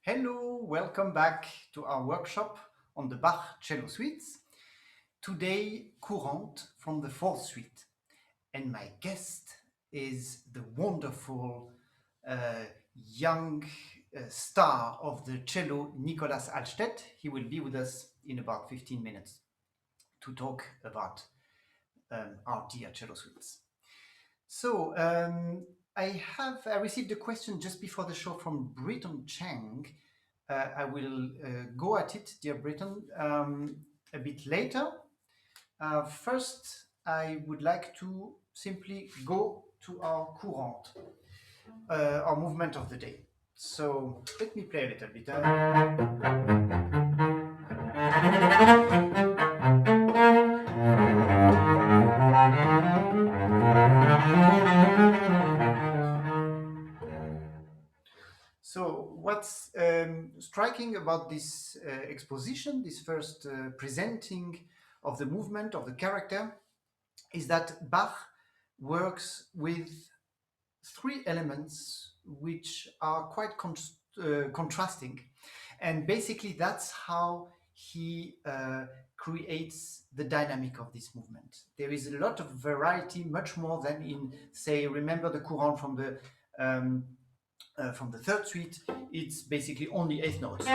Hello, welcome back to our workshop on the Bach cello suites. Today, Courante from the fourth suite. And my guest is the wonderful young star of the cello, Nicolas Altstaedt. He will be with us in about 15 minutes to talk about our dear cello suites. So, I received a question just before the show from Britton Chang. I will go at it, dear Britton, a bit later. First, I would like to simply go to our courant, our movement of the day. So let me play a little bit. So what's striking about this exposition, this first presenting of the movement of the character, is that Bach works with three elements which are quite contrasting. And basically that's how he creates the dynamic of this movement. There is a lot of variety, much more than in, say, remember the courant from the third suite. It's basically only eighth notes.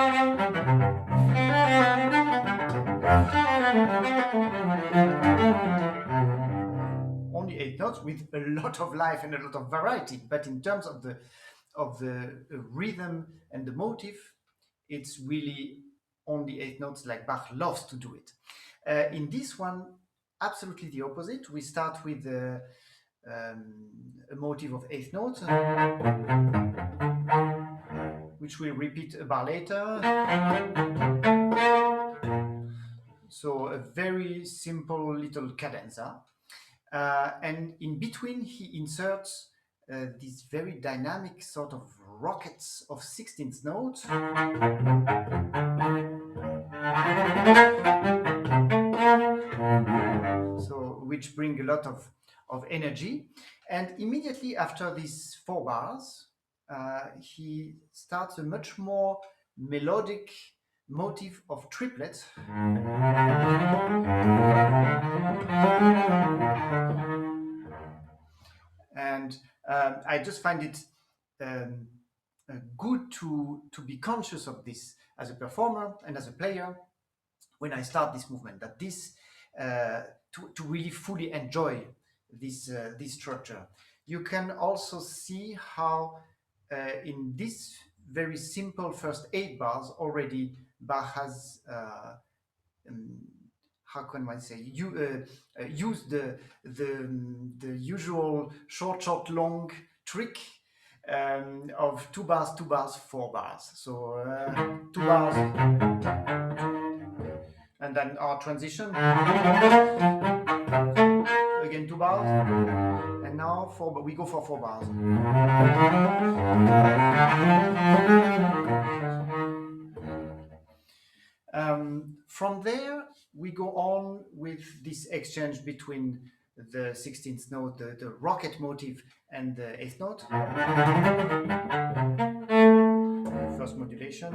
Only eight notes with a lot of life and a lot of variety. But in terms of the rhythm and the motive, it's really only eight notes, like Bach loves to do it. In this one, absolutely the opposite. We start with a motive of eighth notes, which we'll repeat a bar later. So a very simple little cadenza. And in between, he inserts these very dynamic sort of rockets of 16th notes. So, which bring a lot of energy. And immediately after these 4 bars, he starts a much more melodic motif of triplets. And I just find it good to be conscious of this as a performer and as a player when I start this movement, that this to really fully enjoy this structure. You can also see how in this very simple first 8 bars already Bach has how can I say, use the usual short, long trick of 2 bars, 2 bars, 4 bars. So 2 bars, and then our transition. Again 2 bars, and now 4. But we go for 4 bars. From there, we go on with this exchange between the 16th note, the rocket motive, and the 8th note. First modulation.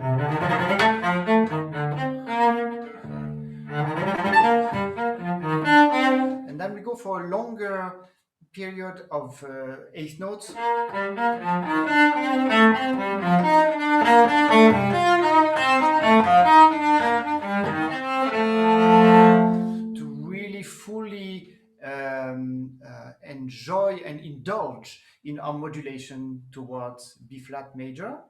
And then we go for a longer period of 8th notes. To really fully enjoy and indulge in our modulation towards B flat major.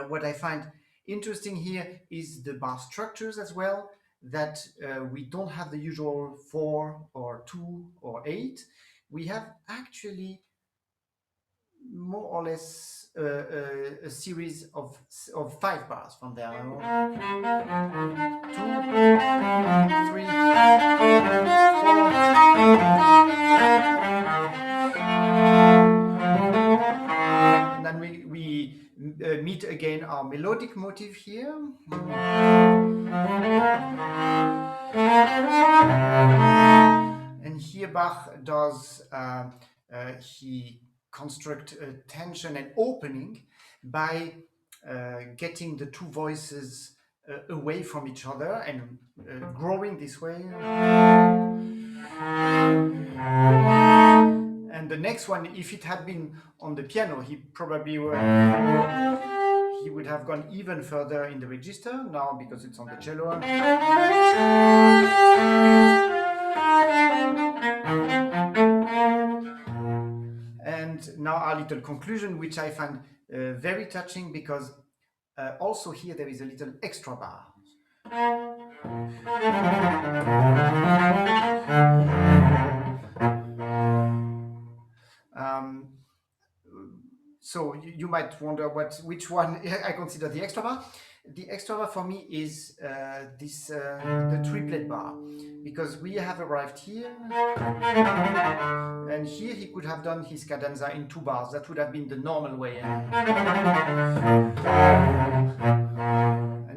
What I find interesting here is the bar structures as well, that we don't have the usual 4 or 2 or 8. We have actually more or less a series of 5 bars from there. 2, 3, 4. And then we meet again our melodic motive here. And here Bach does, he construct tension and opening by getting the two voices away from each other and growing this way. And the next one, if it had been on the piano, he would have gone even further in the register. Now, because it's on the cello. And now our little conclusion, which I find very touching, because also here there is a little extra bar. So you might wonder which one I consider the extra bar. The extra bar for me is the triplet bar, because we have arrived here, and here he could have done his cadenza in 2 bars. That would have been the normal way, and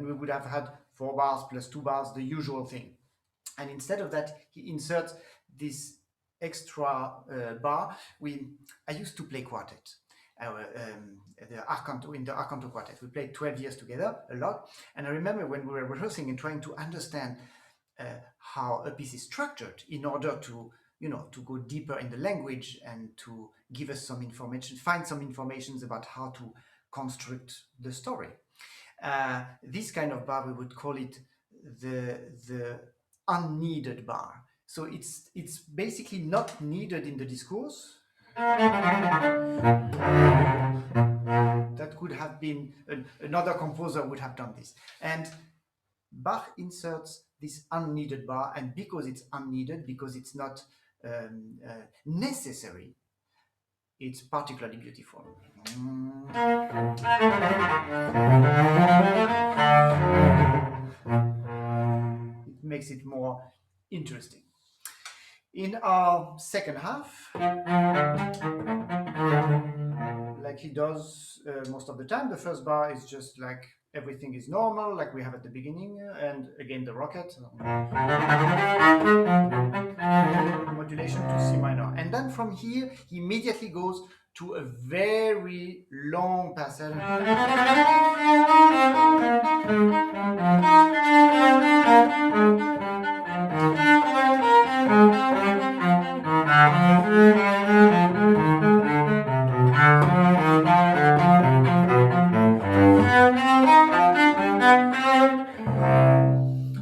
we would have had 4 bars plus 2 bars, the usual thing. And instead of that, he inserts this extra bar. I used to play quartet. The Arcanto quartet. We played 12 years together, a lot. And I remember when we were rehearsing and trying to understand how a piece is structured in order to, to go deeper in the language and to give us some information, find some information about how to construct the story. This kind of bar, we would call it the unneeded bar. So it's basically not needed in the discourse. That could have been another composer would have done this. And Bach inserts this unneeded bar, and because it's unneeded, because it's not necessary, it's particularly beautiful. It makes it more interesting. In our second half, like he does most of the time, the first bar is just like everything is normal, like we have at the beginning, and again the rocket. Modulation to C minor. And then from here, he immediately goes to a very long passage.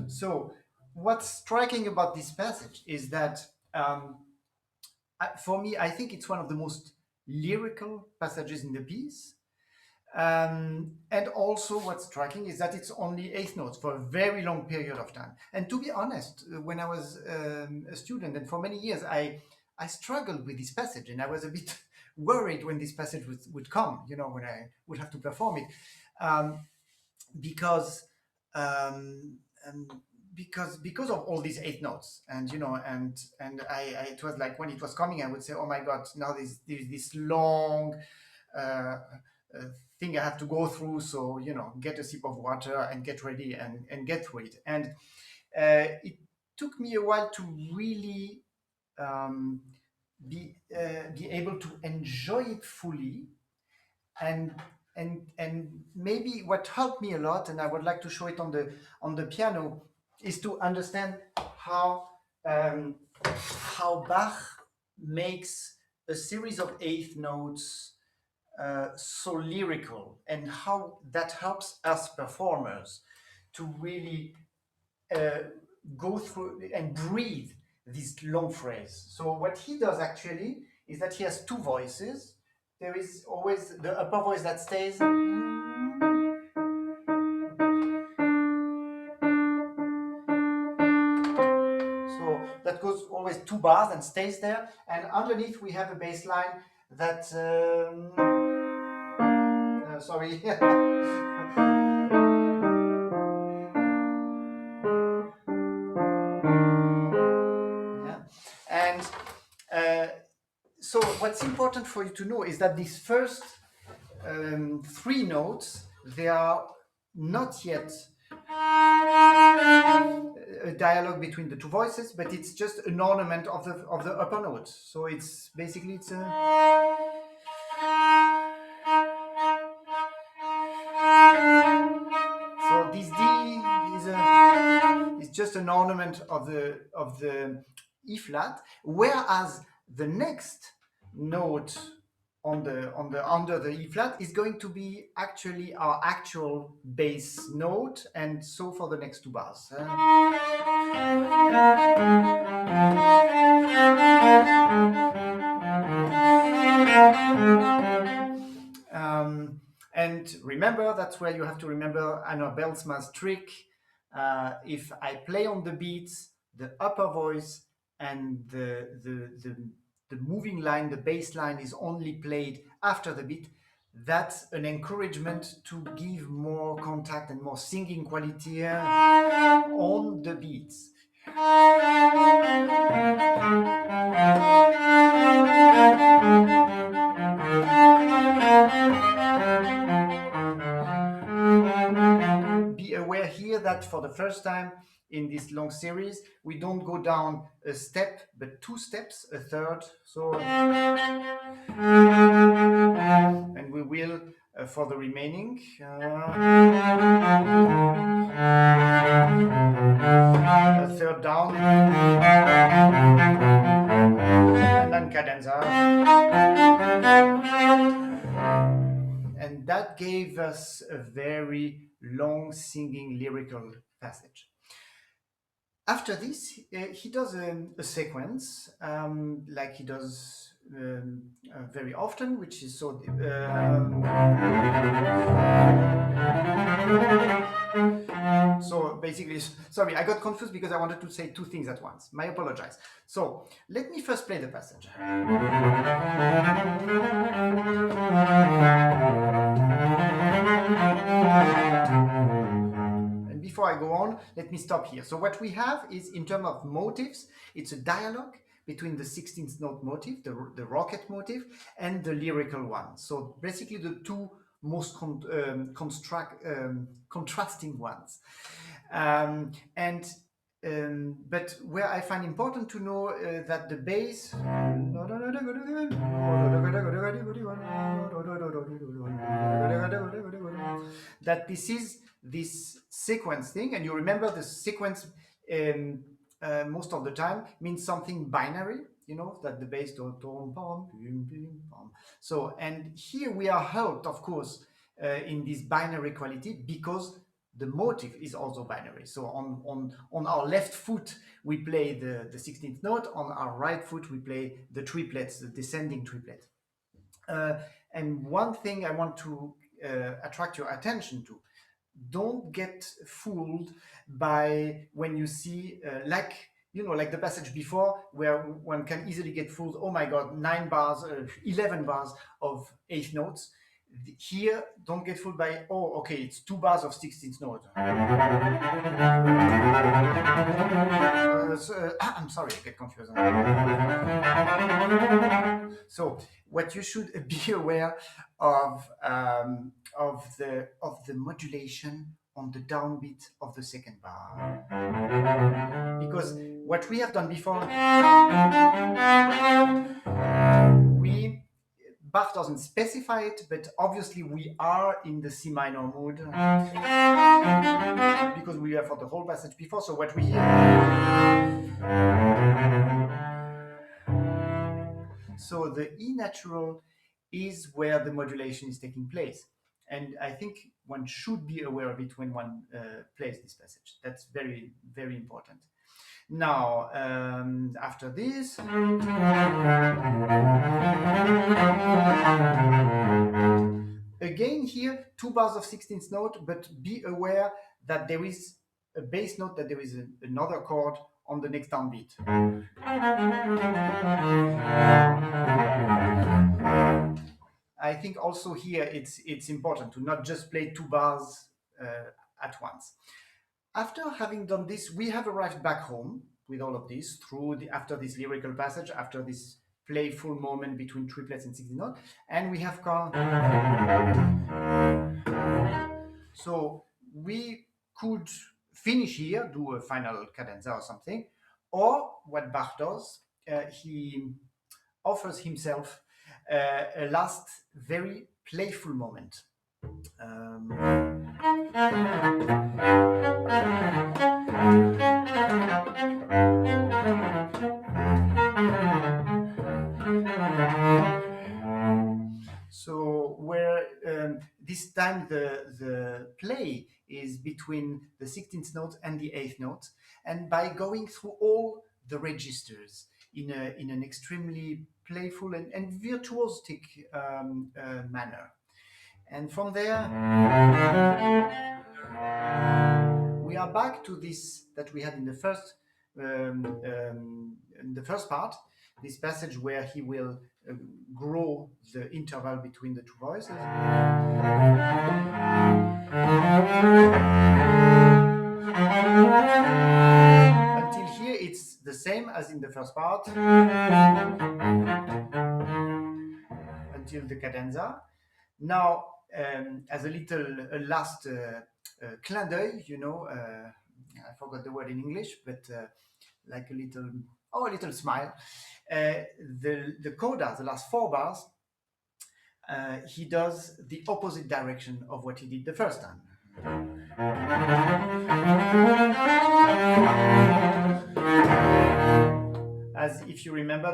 So, what's striking about this passage is that, for me, I think it's one of the most lyrical passages in the piece. And also what's striking is that it's only 8th notes for a very long period of time. And to be honest, when I was a student, and for many years, I struggled with this passage, and I was a bit worried when this passage would come, when I would have to perform it, because of all these 8 notes, and I it was like when it was coming, I would say, oh my God, now there's this long thing I have to go through, so get a sip of water and get ready and get through it. And it took me a while to really be able to enjoy it fully, and maybe what helped me a lot, and I would like to show it on the piano, is to understand how Bach makes a series of 8th notes so lyrical, and how that helps us performers to really go through and breathe this long phrase. So what he does actually is that he has 2 voices. There is always the upper voice that stays. So that goes always 2 bars and stays there. And underneath we have a bass line that, sorry. Yeah. And so what's important for you to know is that these first 3 notes, they are not yet a dialogue between the 2 voices, but it's just an ornament of the upper notes. So it's basically just an ornament of the E flat, whereas the next note on the under the E flat is going to be actually our actual bass note, and so for the next two bars. And remember, that's where you have to remember Anna Belsma's trick. If I play on the beats, the upper voice and the moving line, the bass line is only played after the beat. That's an encouragement to give more contact and more singing quality on the beats. Be aware here that for the first time in this long series, we don't go down a step, but two steps, a third. So, and we will for the remaining. A third down, and then cadenza. And that gave us a very long singing lyrical passage. After this, he does a sequence like he does very often, which is so. So basically, sorry, I got confused because I wanted to say two things at once. My apologies. So let me first play the passage. And before I go on, let me stop here. So what we have is, in terms of motives, it's a dialogue between the 16th note motif, the rocket motif, and the lyrical one. So basically the two most contrasting ones. But where I find important to know that the bass that this is this sequence thing, and you remember the sequence most of the time means something binary, you know, that the bass so, and here we are helped, of course, in this binary quality because the motive is also binary. So on our left foot we play the 16th note, on our right foot we play the triplets, the descending triplet. And one thing I want to attract your attention to: don't get fooled by when you see like, you know, like the passage before, where one can easily get fooled. Oh my god, 9 bars, 11 bars of 8th notes. Here, don't get fooled by, oh, okay, it's 2 bars of 16th note. I'm sorry, I get confused. So what you should be aware of the modulation on the downbeat of the second bar, because what we have done before, Bach doesn't specify it, but obviously we are in the C minor mood because we were for the whole passage before. So what we hear, so the E natural is where the modulation is taking place, and I think one should be aware of it when one plays this passage. That's very, very important. Now, after this, again here, 2 bars of 16th note, but be aware that there is a bass note, that there is another chord on the next downbeat. I think also here it's important to not just play 2 bars at once. After having done this, we have arrived back home with all of this after this lyrical passage, after this playful moment between triplets and 16th note, and we have come. So we could finish here, do a final cadenza or something, or what Bach does, he offers himself a last very playful moment. So where this time the play is between the 16th note and the 8th note, and by going through all the registers in an extremely playful and virtuosic manner. And from there, we are back to this that we had in the first part, this passage where he will grow the interval between the two voices. Until here, it's the same as in the first part, until the cadenza. Now, as a last clin d'oeil, I forgot the word in English, but like a little smile. The coda, the last 4 bars, he does the opposite direction of what he did the first time. As if you remember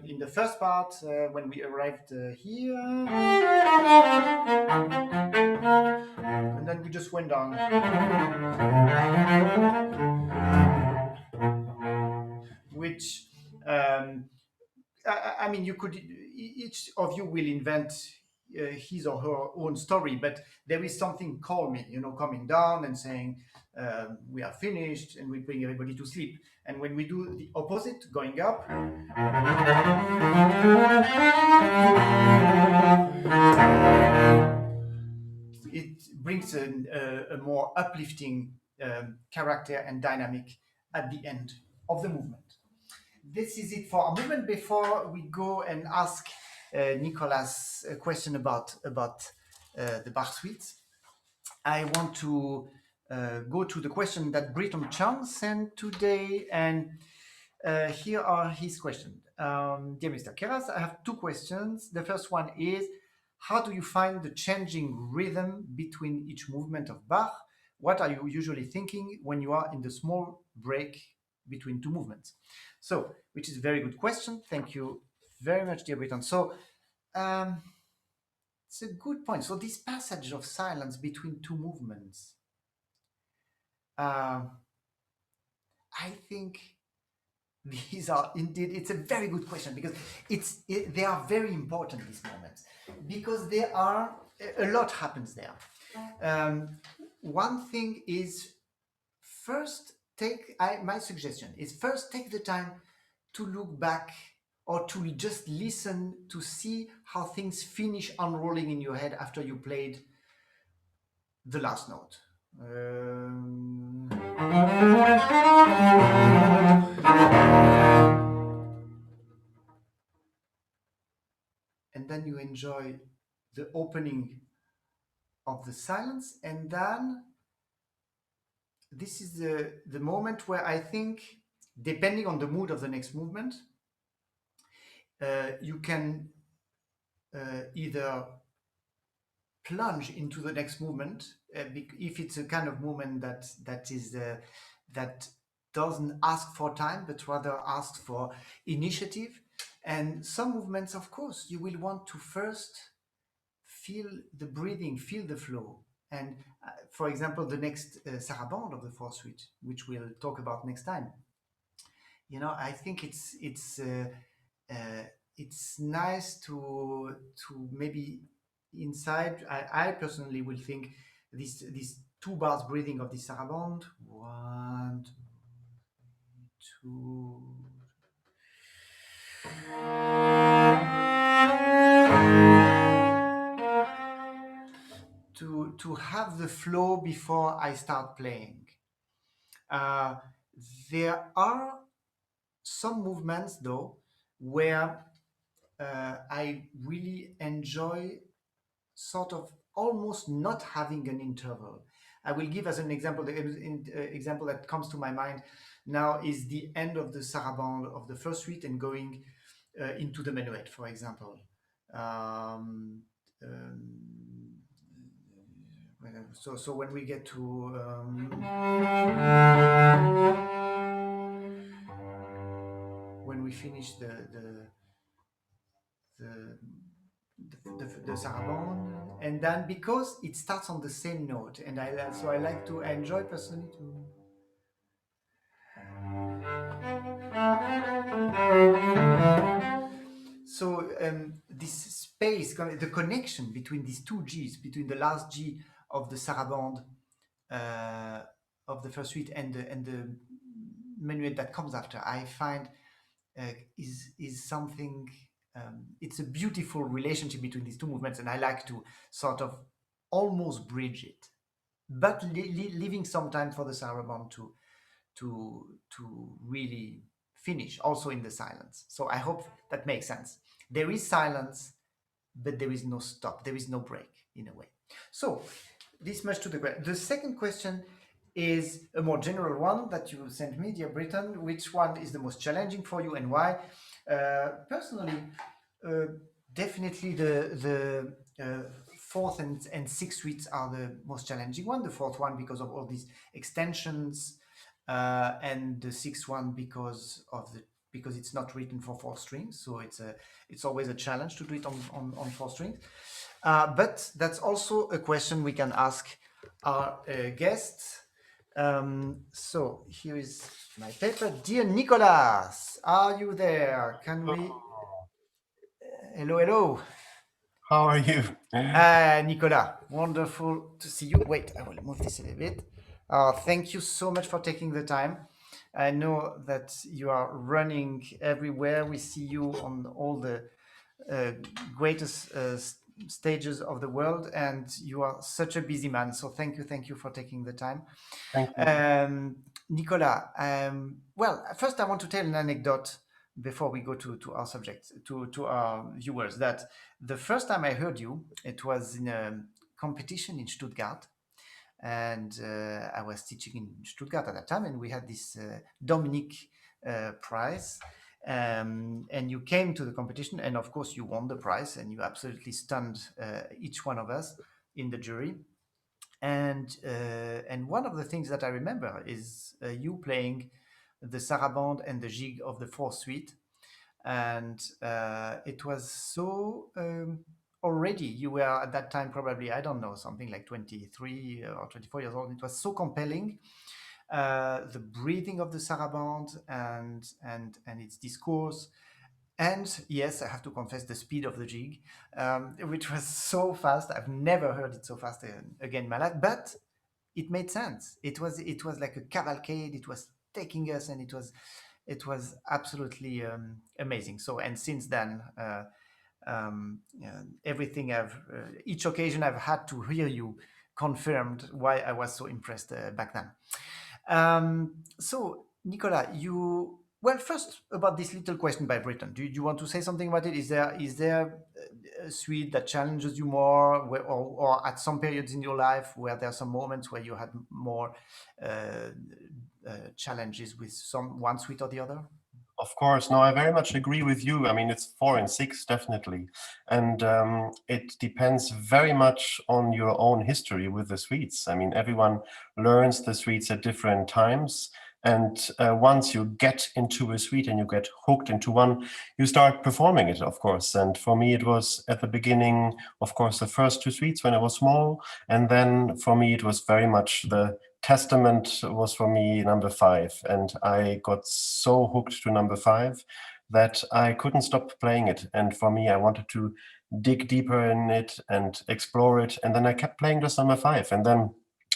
in the first part, when we arrived here, and then we just went down. Which, I mean, you could, each of you will invent his or her own story, but there is something calming, coming down and saying, we are finished, and we bring everybody to sleep. And when we do the opposite, going up, it brings a more uplifting character and dynamic at the end of the movement. This is it for our movement. Before we go and ask Nicolas a question about the Bach suite, I want to go to the question that Britton Chang sent today, and here are his questions. Dear Mr. Queyras, I have 2 questions. The first one is, how do you find the changing rhythm between each movement of Bach? What are you usually thinking when you are in the small break between 2 movements? So, which is a very good question. Thank you very much, dear Britton. So, it's a good point. So, this passage of silence between 2 movements, I think these are indeed, it's a very good question, because they are very important, these moments, because there are a lot happens there. One thing is, first my suggestion is first take the time to look back, or to just listen to see how things finish unrolling in your head after you played the last note. And then you enjoy the opening of the silence, and then this is the moment where I think, depending on the mood of the next movement, you can either plunge into the next movement if it's a kind of movement that doesn't ask for time, but rather asks for initiative. And some movements, of course, you will want to first feel the breathing, feel the flow. And for example, the next sarabande of the 4th suite, which we'll talk about next time, I think it's nice to maybe inside. I personally will think these 2 bars breathing of the sarabande, 1, 2. To have the flow before I start playing. There are some movements, though, where I really enjoy sort of almost not having an interval. I will give as an example, the example that comes to my mind now is the end of the sarabande of the 1st suite and going into the menuet, for example. So when we get to when we finish the the sarabande, and then because it starts on the same note, and I like to I enjoy personally to. So this space, the connection between these two Gs, between the last G of the sarabande uh, of the first suite and the minuet that comes after, I find is something. It's a beautiful relationship between these two movements, and I like to sort of almost bridge it, but leaving some time for the sarabande to really finish, also in the silence. So I hope that makes sense. There is silence, but there is no stop. There is no break in a way. So this much to the question. The second question is a more general one that you sent me, dear Britton. Which one is the most challenging for you and why? Personally, definitely the fourth and sixth suites are the most challenging one. The fourth one because of all these extensions, and the sixth one because it's not written for four strings, so it's always a challenge to do it on four strings. But that's also a question we can ask our guests. So here is my paper. Dear Nicolas, are you there? Can we? Hello, hello. How are you? Nicolas, wonderful to see you. Wait, I will move this a little bit. Thank you so much for taking the time. I know that you are running everywhere. We see you on all the greatest stages of the world, and you are such a busy man. So thank you for taking the time. Thank you. Nicolas, well, first I want to tell an anecdote before we go to our subject, to our viewers, that the first time I heard you, it was in a competition in Stuttgart. And I was teaching in Stuttgart at that time, and we had this Dominic prize. And you came to the competition, and of course, you won the prize, and you absolutely stunned each one of us in the jury. And one of the things that I remember is you playing the sarabande and the jig of the fourth suite, and it was so already you were at that time probably, I don't know, something like 23 or 24 years old. It was so compelling, the breathing of the sarabande and its discourse, and yes, I have to confess, the speed of the jig, which was so fast. I've never heard it so fast again in my life, but it made sense. It was like a cavalcade. It was taking us, and it was absolutely amazing. So, and since then, everything each occasion I've had to hear you confirmed why I was so impressed back then. So, Nicolas, well, first about this little question by Britain. Do you want to say something about it? Is there a suite that challenges you more, or at some periods in your life where there are some moments where you had more uh, challenges with one suite or the other? Of course, no, I very much agree with you. I mean, it's 4 and 6, definitely. And it depends very much on your own history with the suites. I mean, everyone learns the suites at different times. And once you get into a suite and you get hooked into one, you start performing it, of course. And for me, it was at the beginning, of course, the first 2 suites when I was small. And then for me, it was very much the Testament was for me number 5, and I got so hooked to number 5 that I couldn't stop playing it. And for me, I wanted to dig deeper in it and explore it. And then I kept playing just number 5. And then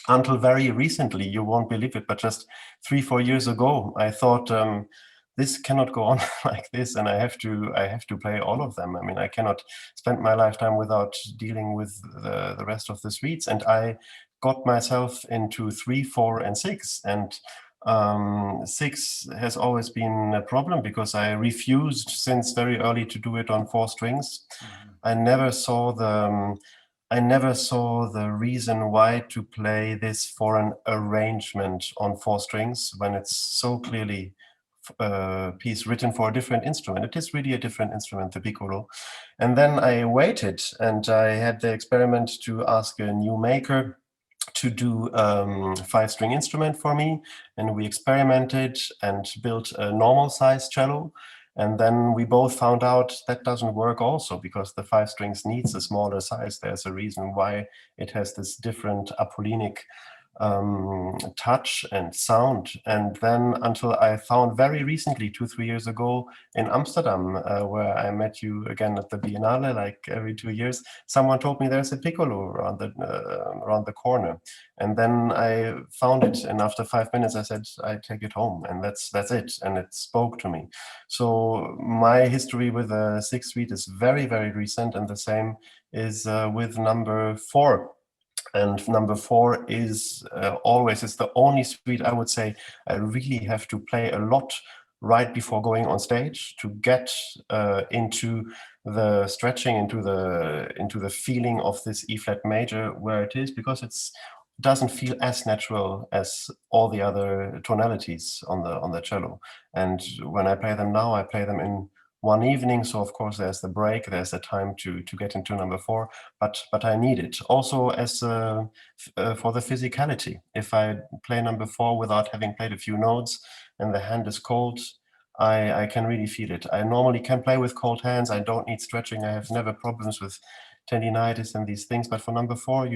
until very recently, you won't believe it, but just 3-4 years ago, I thought this cannot go on like this, and I have to play all of them. I mean, I cannot spend my lifetime without dealing with the rest of the suites. And I got myself into 3, 4, and 6. And 6 has always been a problem because I refused since very early to do it on 4 strings. I never saw the reason why to play this for an arrangement on 4 strings when it's so clearly a piece written for a different instrument. It is really a different instrument, the piccolo. And then I waited, and I had the experiment to ask a new maker to do five-string instrument for me, and we experimented and built a normal size cello. And then we both found out that doesn't work also, because the five strings needs a smaller size. There's a reason why it has this different Apollinic touch and sound. And then until I found very recently, 2-3 years ago in Amsterdam, where I met you again at the Biennale, like every 2 years, someone told me there's a piccolo around the corner. And then I found it, and after 5 minutes I said, I take it home, and that's it. And it spoke to me. So my history with the Sixth Suite is very, very recent, and the same is with number 4. And number 4 is always, it's the only suite I would say I really have to play a lot right before going on stage to get into the stretching, into the feeling of this E flat major where it is, because it's doesn't feel as natural as all the other tonalities on the cello. And when I play them now, I play them in one evening, so of course there's the break, there's the time to get into number 4, but I need it also as for the physicality. If I play number 4 without having played a few notes and the hand is cold, I can really feel it. I normally can play with cold hands. I don't need stretching. I have never problems with tendinitis and these things, but for number 4,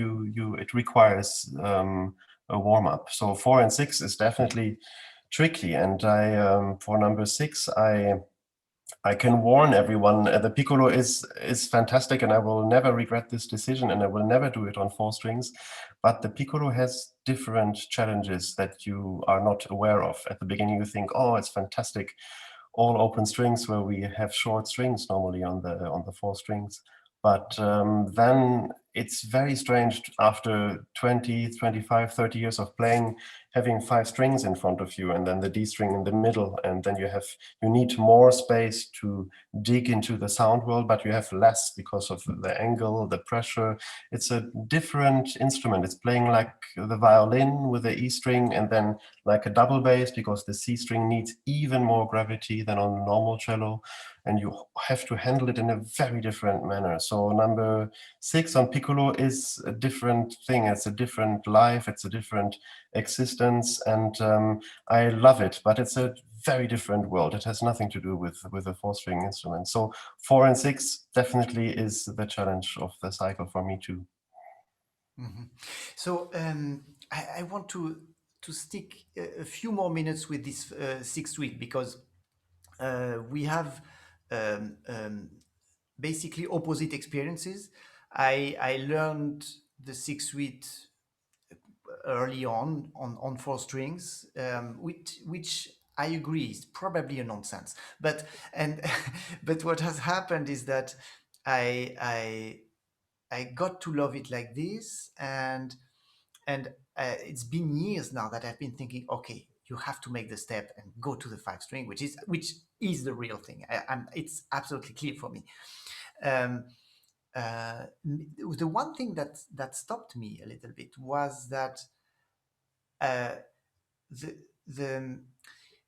it requires a warm up. So 4 and 6 is definitely tricky, and I for number 6 I can warn everyone, the piccolo is fantastic, and I will never regret this decision, and I will never do it on 4 strings. But the piccolo has different challenges that you are not aware of. At the beginning, you think, oh, it's fantastic, all open strings, where we have short strings normally on the 4 strings. But then it's very strange after 20, 25, 30 years of playing, having 5 strings in front of you, and then the D string in the middle, and then you need more space to dig into the sound world, but you have less because of the angle, the pressure. It's a different instrument. It's playing like the violin with the E string, and then like a double bass, because the C string needs even more gravity than on a normal cello, and you have to handle it in a very different manner. So number 6 on piccolo is a different thing. It's a different life. It's a different existence, and I love it. But it's a very different world. It has nothing to do with a 4-string instrument. So 4 and 6 definitely is the challenge of the cycle for me too. Mhm. So I want to stick a few more minutes with this sixth suite, because we have um, um, basically opposite experiences. I learned the sixth suite early on 4 strings, which I agree is probably a nonsense. But and but what has happened is that I I got to love it like this, and it's been years now that I've been thinking, okay, you have to make the step and go to the 5 string, which is the real thing. It's absolutely clear for me. Um, the one thing that stopped me a little bit was that uh, the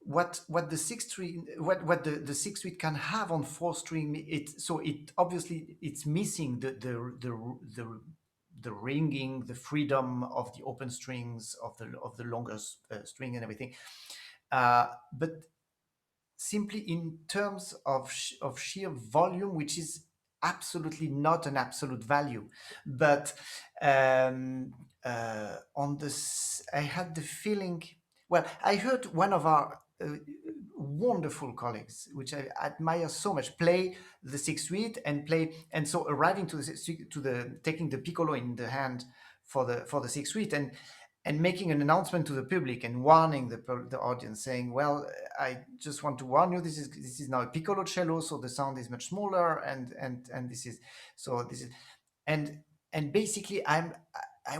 what the sixth string what the sixth suite can have on 4 string, it obviously it's missing the ringing, the freedom of the open strings of the longer string and everything, but simply in terms of sheer volume, which is absolutely not an absolute value. But on this, I had the feeling. Well, I heard one of our wonderful colleagues, which I admire so much, play the sixth suite and so arriving to the taking the piccolo in the hand for the sixth suite, and making an announcement to the public and warning the audience, saying, well, I just want to warn you, this is now a piccolo cello, so the sound is much smaller, and this is so this is and and basically I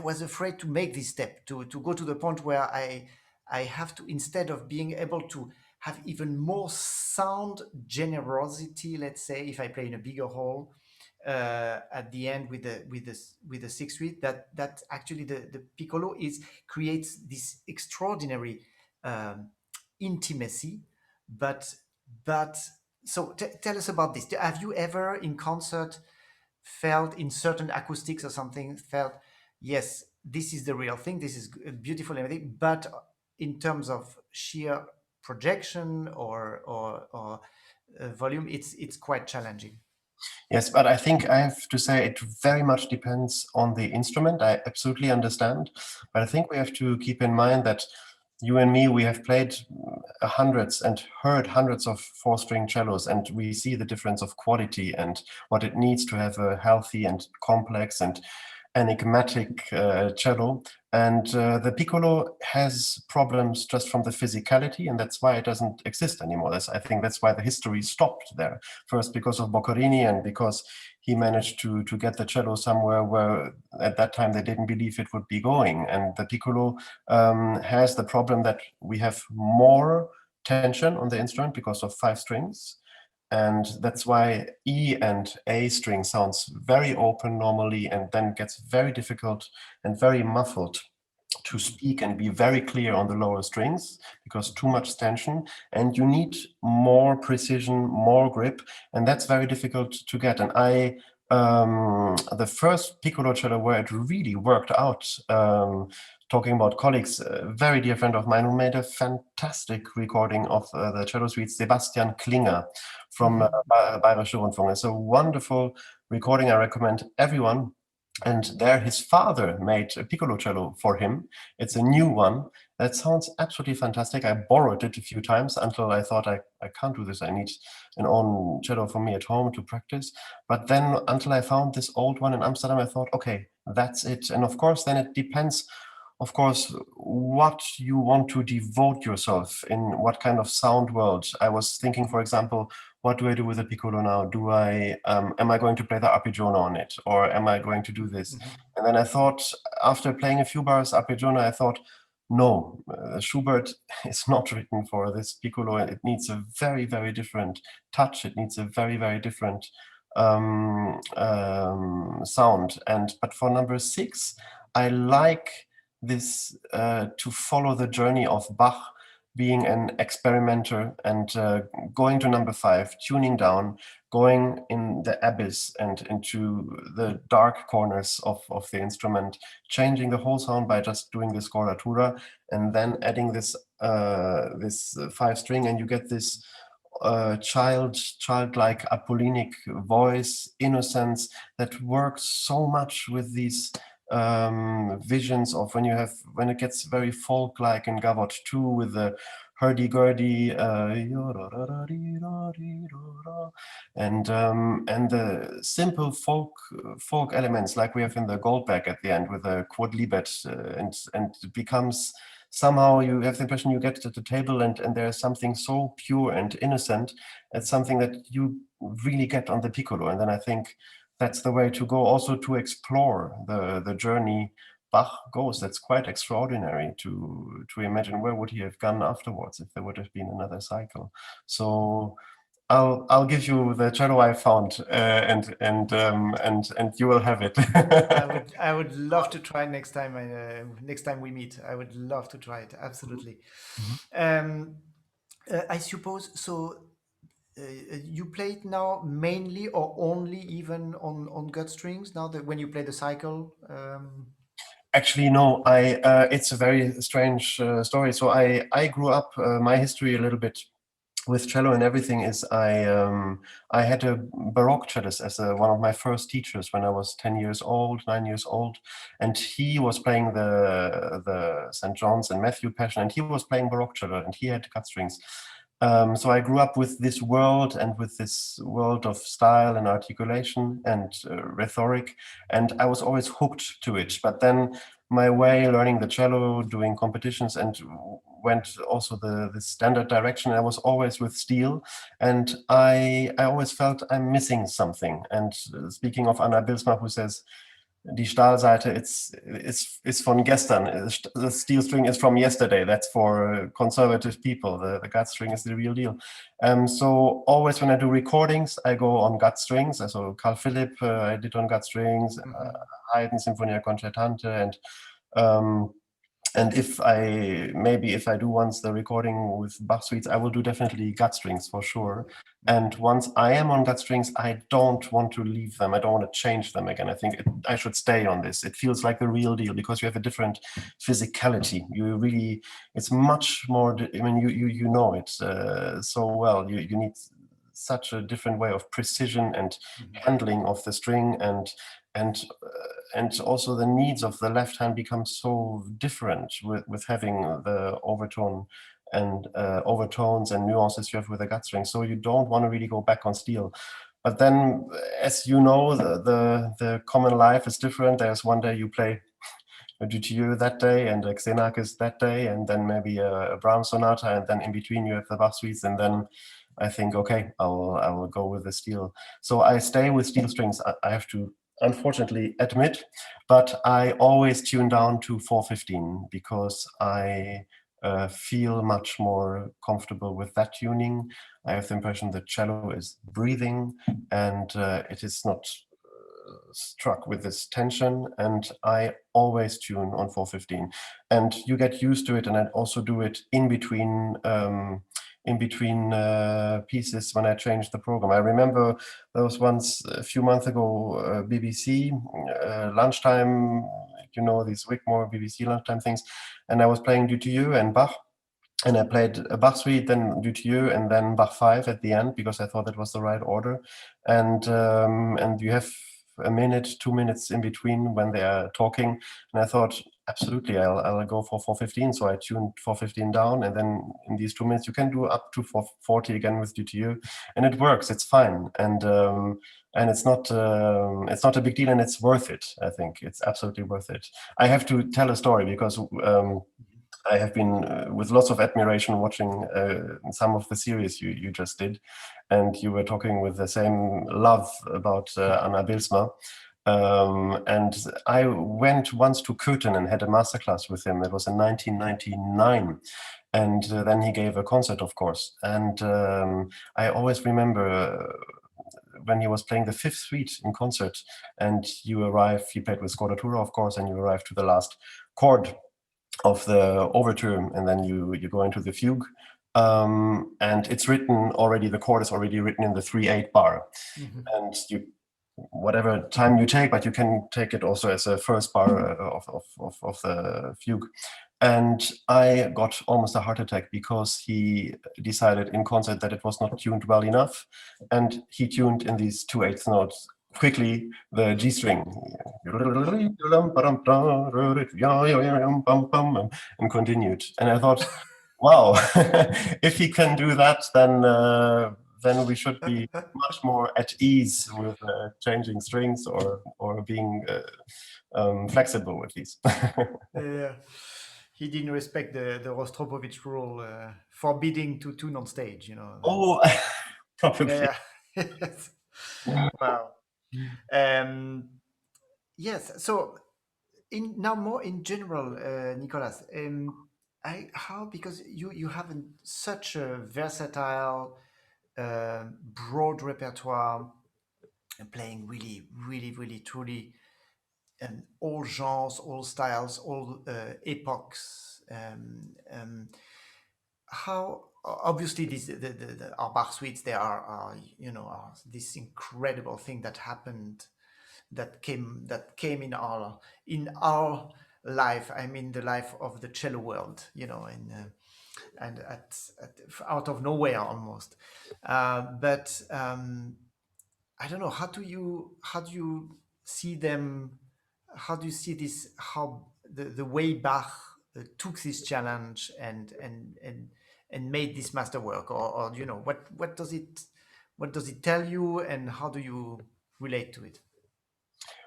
was afraid to make this step, to go to the point where I have to, instead of being able to have even more sound generosity, let's say, if I play in a bigger hall at the end with the sixth suite, that actually the piccolo creates this extraordinary um, intimacy. But but so tell us about this. Have you ever in concert felt, in certain acoustics or something, felt, yes, this is the real thing. This is beautiful and everything. But in terms of sheer projection or volume, it's quite challenging. Yes, but I think I have to say it very much depends on the instrument. I absolutely understand, but I think we have to keep in mind that you and me, we have played hundreds and heard hundreds of four-string cellos, and we see the difference of quality and what it needs to have a healthy and complex and enigmatic cello. And the piccolo has problems just from the physicality, and that's why it doesn't exist anymore. I think that's why the history stopped there. First because of Boccherini, and because he managed to get the cello somewhere where at that time they didn't believe it would be going. And the piccolo has the problem that we have more tension on the instrument because of 5 strings. And that's why E and A string sounds very open normally, and then gets very difficult and very muffled to speak and be very clear on the lower strings because too much tension, and you need more precision, more grip, and that's very difficult to get. And the first piccolo cello where it really worked out, talking about colleagues, a very dear friend of mine who made a fantastic recording of the cello suite, Sebastian Klinger from Bayerische Rundfunk. It's a wonderful recording. I recommend everyone. And there his father made a piccolo cello for him. It's a new one. That sounds absolutely fantastic. I borrowed it a few times until I thought I can't do this. I need an own cello for me at home to practice. But then until I found this old one in Amsterdam, I thought, okay, that's it. And of course, then it depends, of course, what you want to devote yourself in, what kind of sound world. I was thinking, for example, what do I do with the piccolo now? Do I, am I going to play the arpeggione on it? Or am I going to do this? And then I thought, after playing a few bars arpeggione, I thought, no, Schubert is not written for this piccolo. It needs a very, very different touch. It needs a very, very different sound. But for number 6, I like this to follow the journey of Bach, being an experimenter and going to number 5, tuning down, going in the abyss and into the dark corners of the instrument, changing the whole sound by just doing this coloratura, and then adding this 5-string, and you get this childlike Apollinic voice, innocence that works so much with these visions of when it gets very folk-like in Gavotte 2 with the hurdy-gurdy and the simple folk elements like we have in the Goldberg at the end with the quodlibet, and it becomes somehow, you have the impression you get to the table and there's something so pure and innocent. It's something that you really get on the piccolo, and then I think that's the way to go, also to explore the journey Bach goes. That's quite extraordinary to imagine where would he have gone afterwards if there would have been another cycle. So I'll give you the cello I found, and you will have it. I would love to try next time we meet. I would love to try it, absolutely. I suppose so. You play it now mainly or only even on gut strings now that when you play the cycle? Actually, no. It's a very strange story. So I grew up. My history a little bit with cello and everything is I had a Baroque cellist as one of my first teachers when I was 9 years old, and he was playing the St. John's and Matthew Passion, and he was playing Baroque cello, and he had cut strings. So I grew up with this world and with this world of style and articulation and rhetoric, and I was always hooked to it. But then my way learning the cello, doing competitions, and went also the standard direction. I was always with steel, and I always felt I'm missing something. And speaking of Anna Bilsma, who says, Die Stahlseite, it's von gestern. The steel string is from yesterday. That's for conservative people. The gut string is the real deal. So always when I do recordings, I go on gut strings. So Carl Philipp, I did on gut strings, Haydn Sinfonia Concertante, and And if I do once the recording with Bach suites, I will do definitely gut strings for sure. And once I am on gut strings, I don't want to leave them. I don't want to change them again. I think I should stay on this. It feels like the real deal because you have a different physicality. It's much more, I mean, you know it so well. You need such a different way of precision and handling of the string, and also the needs of the left hand become so different with having the overtone and overtones and nuances you have with the gut string. So you don't want to really go back on steel. But then, as you know, the common life is different. There's one day you play a DTU that day and a Xenakis that day, and then maybe a Brahms sonata, and then in between you have the Bach suites, and then I think, okay, I will go with the steel. So I stay with steel strings. I have to unfortunately admit, but I always tune down to 415 because I feel much more comfortable with that tuning. I have the impression that cello is breathing and it is not struck with this tension, and I always tune on 415, and you get used to it. And I also do it in between pieces when I change the program. I remember there was once a few months ago, BBC lunchtime, you know, these Wigmore BBC lunchtime things, and I was playing Du Tillieu and Bach. And I played a Bach suite, then Du Tillieu, and then Bach 5 at the end because I thought that was the right order. And you have a minute, 2 minutes in between when they are talking. And I thought, absolutely, I'll go for 415. So I tuned 415 down, and then in these 2 minutes you can do up to 440 again with Du Tillieu, and it works. It's fine, and it's not a big deal, and it's worth it. I think it's absolutely worth it. I have to tell a story because. I have been with lots of admiration watching some of the series you just did, and you were talking with the same love about Anna Bilsma. And I went once to Köthen and had a masterclass with him. It was in 1999. And then he gave a concert, of course. And I always remember when he was playing the fifth suite in concert, and you arrive, he played with scordatura, of course, and you arrive to the last chord of the overture, and then you go into the fugue, and it's written already, the chord is already written in the 3/8 bar, and you, whatever time you take, but you can take it also as a first bar of the fugue. And I got almost a heart attack because he decided in concert that it was not tuned well enough, and he tuned in these 2/8 notes quickly the G string and continued. And I thought, wow, if he can do that, then we should be much more at ease with changing strings or being flexible with these. Yeah. He didn't respect the Rostropovich rule, forbidding to tune on stage, you know. Oh, probably. Yeah. Wow. Yes. So, now more in general, Nicolas, because you have such a versatile, broad repertoire, playing really, really, really, truly, all genres, all styles, all epochs. How obviously our Bach suites, they are are this incredible thing that happened, that came in our life. I mean, the life of the cello world, and out of nowhere almost. But I don't know. How do you see them? How do you see this? How the way Bach took this challenge and made this masterwork, or what does it tell you, and how do you relate to it?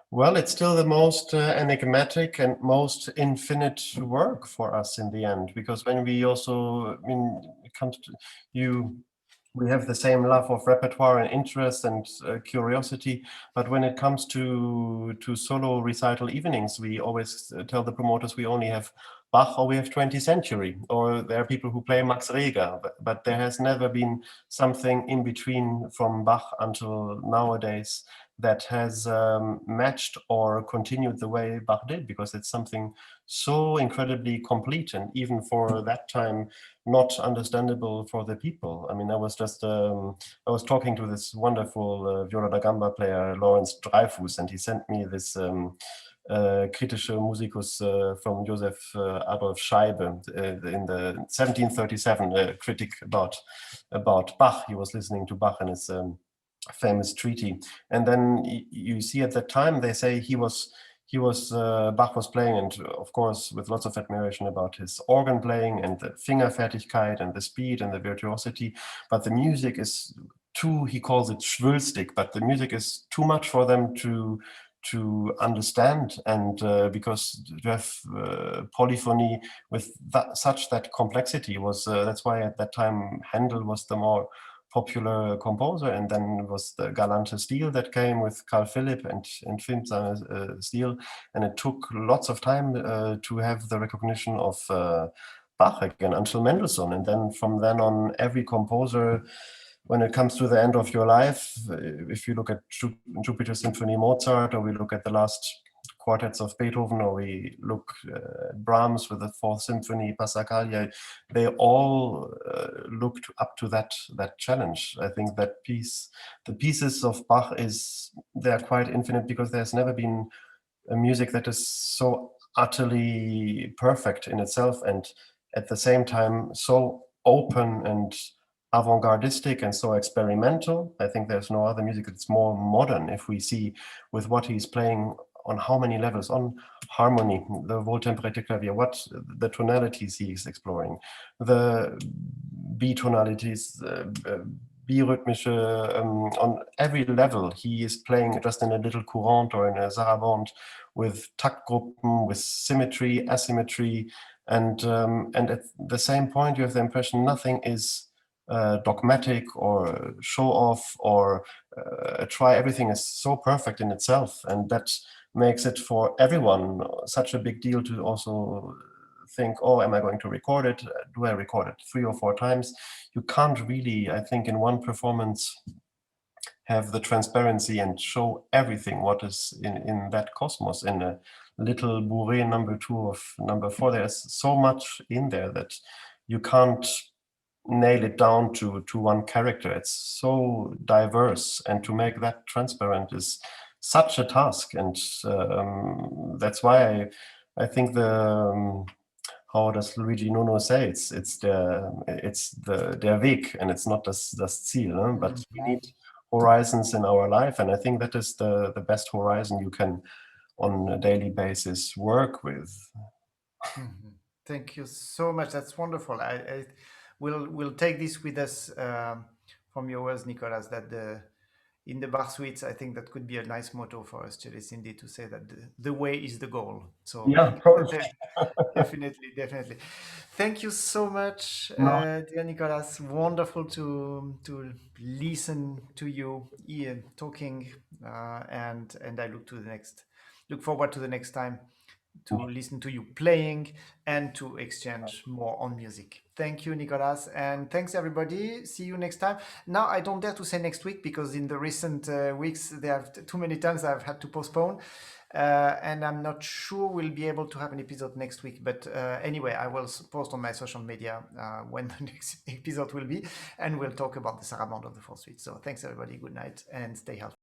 Well, it's still the most enigmatic and most infinite work for us in the end, because when we also, I mean, it comes to you, we have the same love of repertoire and interest and curiosity, but when it comes to solo recital evenings, we always tell the promoters we only have Bach or we have 20th century, or there are people who play Max Reger, but there has never been something in between from Bach until nowadays that has matched or continued the way Bach did, because it's something so incredibly complete, and even for that time not understandable for the people. I mean, I was talking to this wonderful viola da gamba player, Lawrence Dreyfus, and he sent me this kritische Musikus from Joseph Adolf Scheibe in the 1737 critic about Bach. He was listening to Bach and his famous treaty, and then you see at that time they say Bach was playing, and of course with lots of admiration about his organ playing and the Fingerfertigkeit and the speed and the virtuosity, but the music is too, he calls it schwülstig, but the music is too much for them to understand, and because to have polyphony with such that complexity was that's why at that time Handel was the more popular composer, and then was the Galante Stil that came with Carl Philipp and Filmsame Stil, and it took lots of time to have the recognition of Bach again until Mendelssohn, and then from then on every composer, when it comes to the end of your life, if you look at Jupiter Symphony Mozart, or we look at the last quartets of Beethoven, or we look at Brahms with the Fourth Symphony, Passacaglia, they all looked up to that challenge. I think that the pieces of Bach they're quite infinite, because there's never been a music that is so utterly perfect in itself, and at the same time so open and avant-gardistic and so experimental. I think there's no other music that's more modern, if we see with what he's playing on how many levels, on harmony, the Wohltemperierte Klavier, what the tonalities he is exploring, the B tonalities, birhythmische, on every level he is playing just in a little courant or in a sarabande, with Taktgruppen, with symmetry, asymmetry, and at the same point you have the impression nothing is dogmatic or show off or try. Everything is so perfect in itself, and that makes it for everyone such a big deal to also think, oh, am I going to record it? Do I record it 3 or 4 times? You can't really, I think, in one performance have the transparency and show everything what is in that cosmos. In a little Bourrée number 2 of number 4, there's so much in there that you can't nail it down to one character. It's so diverse, and to make that transparent is such a task, and that's why I think how does Luigi Nono say, it's der Weg, and it's not das Ziel, no? But we need horizons in our life, and I think that is the best horizon you can on a daily basis work with. Thank you so much. That's wonderful. We'll take this with us from your words, Nicolas, that in the Bach suites, I think that could be a nice motto for us, cellists, indeed, to say that the way is the goal. So yeah, probably. definitely. Thank you so much, dear Nicolas. Wonderful to listen to you talking, and I look forward to the next time to listen to you playing and to exchange more on music. Thank you, Nicolas, and thanks everybody. See you next time. Now, I don't dare to say next week, because in the recent weeks there have too many times I've had to postpone, and I'm not sure we'll be able to have an episode next week. But anyway, I will post on my social media when the next episode will be, and we'll talk about the Sarabande of the Fourth Suite. So thanks everybody. Good night and stay healthy.